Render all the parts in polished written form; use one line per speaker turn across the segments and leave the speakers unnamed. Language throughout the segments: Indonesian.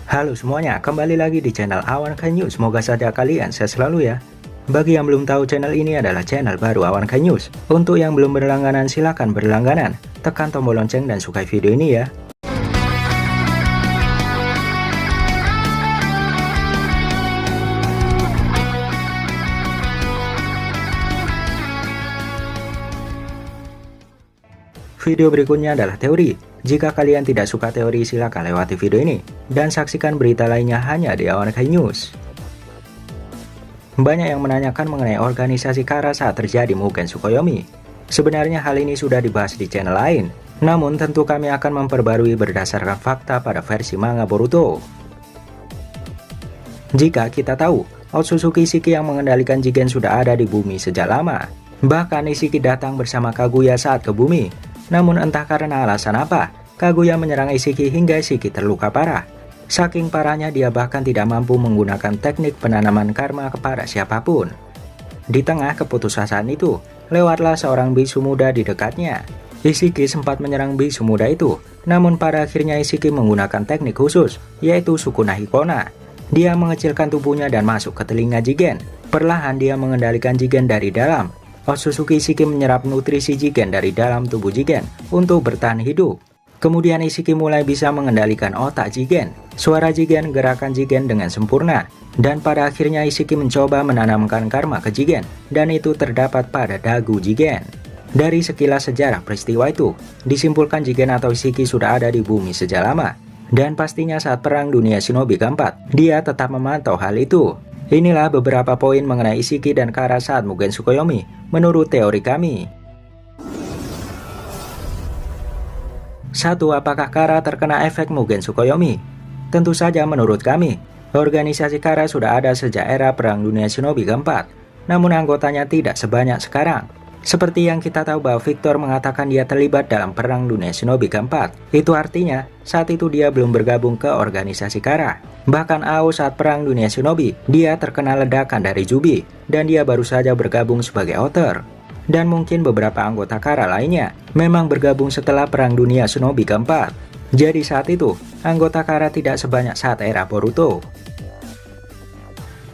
Halo semuanya, kembali lagi di channel Awan Kai News. Semoga saja kalian sehat selalu ya. Bagi yang belum tahu, channel ini adalah channel baru Awan Kai News. Untuk yang belum berlangganan, silahkan berlangganan. Tekan tombol lonceng dan sukai video ini ya. Video berikutnya adalah teori. Jika kalian tidak suka teori, silakan lewati video ini dan saksikan berita lainnya hanya di Awan Kai News. Banyak yang menanyakan mengenai organisasi Kara saat terjadi Mugen Tsukuyomi. Sebenarnya hal ini sudah dibahas di channel lain, namun tentu kami akan memperbarui berdasarkan fakta pada versi manga Boruto. Jika kita tahu, Otsutsuki Ishiki yang mengendalikan Jigen sudah ada di bumi sejak lama. Bahkan Ishiki datang bersama Kaguya saat ke bumi. Namun entah karena alasan apa, Kaguya menyerang Ishiki hingga Ishiki terluka parah. Saking parahnya dia bahkan tidak mampu menggunakan teknik penanaman karma kepada siapapun. Di tengah keputusasaan itu, lewatlah seorang bisu muda di dekatnya. Ishiki sempat menyerang bisu muda itu, namun pada akhirnya Ishiki menggunakan teknik khusus, yaitu Sukuna Hikona. Dia mengecilkan tubuhnya dan masuk ke telinga Jigen. Perlahan dia mengendalikan Jigen dari dalam. Otsutsuki Ishiki menyerap nutrisi Jigen dari dalam tubuh Jigen untuk bertahan hidup. Kemudian Ishiki mulai bisa mengendalikan otak Jigen, suara Jigen, gerakan Jigen dengan sempurna. Dan pada akhirnya Ishiki mencoba menanamkan karma ke Jigen, dan itu terdapat pada dagu Jigen. Dari sekilas sejarah peristiwa itu, disimpulkan Jigen atau Ishiki sudah ada di bumi sejak lama. Dan pastinya saat Perang Dunia Shinobi keempat, dia tetap memantau hal itu. Inilah beberapa poin mengenai Ishiki dan Kara saat Mugen Tsukuyomi, menurut teori kami. 1. Apakah Kara terkena efek Mugen Tsukuyomi? Tentu saja menurut kami, organisasi Kara sudah ada sejak era Perang Dunia Shinobi keempat, namun anggotanya tidak sebanyak sekarang. Seperti yang kita tahu bahwa Victor mengatakan dia terlibat dalam Perang Dunia Shinobi keempat. Itu artinya, saat itu dia belum bergabung ke organisasi Kara. Bahkan Ao saat Perang Dunia Shinobi, dia terkena ledakan dari Jubi, dan dia baru saja bergabung sebagai outer. Dan mungkin beberapa anggota Kara lainnya memang bergabung setelah Perang Dunia Shinobi keempat. Jadi saat itu, anggota Kara tidak sebanyak saat era Boruto.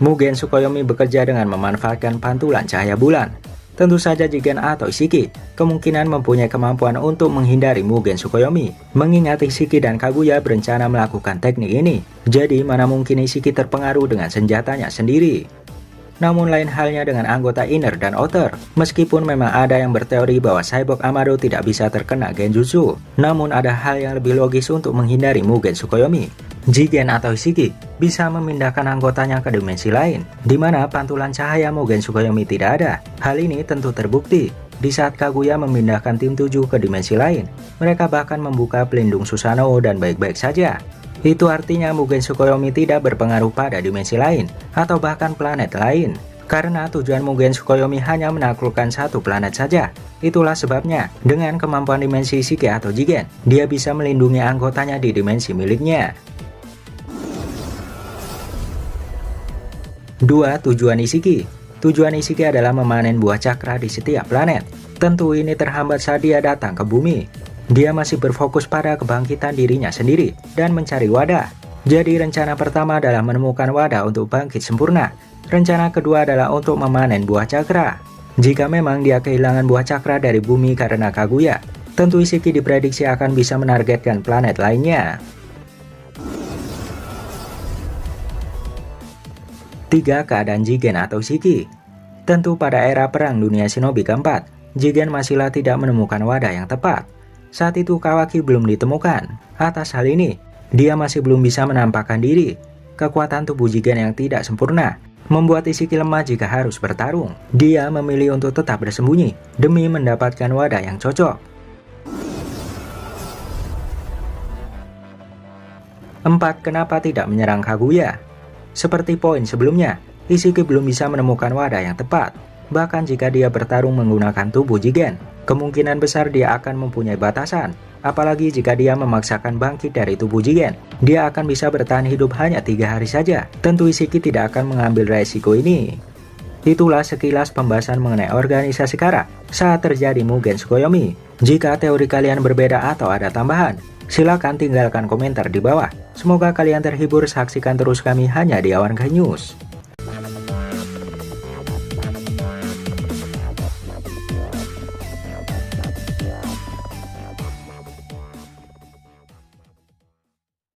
Mugen Tsukuyomi bekerja dengan memanfaatkan pantulan cahaya bulan. Tentu saja Jigen atau Ishiki kemungkinan mempunyai kemampuan untuk menghindari Mugen Tsukuyomi, mengingat Ishiki dan Kaguya berencana melakukan teknik ini. Jadi mana mungkin Ishiki terpengaruh dengan senjatanya sendiri. Namun lain halnya dengan anggota inner dan outer. Meskipun memang ada yang berteori bahwa Cyborg Amado tidak bisa terkena genjutsu, namun ada hal yang lebih logis untuk menghindari Mugen Tsukuyomi. Jigen atau Ishiki bisa memindahkan anggotanya ke dimensi lain, di mana pantulan cahaya Mugen Tsukuyomi tidak ada. Hal ini tentu terbukti di saat Kaguya memindahkan tim 7 ke dimensi lain. Mereka bahkan membuka pelindung Susanoo dan baik-baik saja. Itu artinya Mugen Tsukuyomi tidak berpengaruh pada dimensi lain, atau bahkan planet lain. Karena tujuan Mugen Tsukuyomi hanya menaklukkan satu planet saja. Itulah sebabnya, dengan kemampuan dimensi Ishiki atau Jigen, dia bisa melindungi anggotanya di dimensi miliknya. 2. Tujuan Ishiki. Tujuan Ishiki adalah memanen buah cakra di setiap planet. Tentu ini terhambat saat dia datang ke bumi. Dia masih berfokus pada kebangkitan dirinya sendiri dan mencari wadah. Jadi rencana pertama adalah menemukan wadah untuk bangkit sempurna. Rencana kedua adalah untuk memanen buah cakra. Jika memang dia kehilangan buah cakra dari bumi karena Kaguya, tentu Ishiki diprediksi akan bisa menargetkan planet lainnya. 3. Keadaan Jigen atau Ishiki. Tentu pada era Perang Dunia Shinobi keempat, Jigen masihlah tidak menemukan wadah yang tepat. Saat itu Kawaki belum ditemukan. Atas hal ini, dia masih belum bisa menampakkan diri. Kekuatan tubuh Jigen yang tidak sempurna membuat Ishiki lemah jika harus bertarung. Dia memilih untuk tetap bersembunyi demi mendapatkan wadah yang cocok. 4. Kenapa tidak menyerang Kaguya? Seperti poin sebelumnya, Ishiki belum bisa menemukan wadah yang tepat. Bahkan jika dia bertarung menggunakan tubuh Jigen, kemungkinan besar dia akan mempunyai batasan. Apalagi jika dia memaksakan bangkit dari tubuh Jigen, dia akan bisa bertahan hidup hanya 3 hari saja. Tentu Ishiki tidak akan mengambil resiko ini. Itulah sekilas pembahasan mengenai organisasi Kara saat terjadi Mugen Tsukuyomi. Jika teori kalian berbeda atau ada tambahan, Silahkan tinggalkan komentar di bawah. Semoga kalian terhibur, saksikan terus kami hanya di Awan News.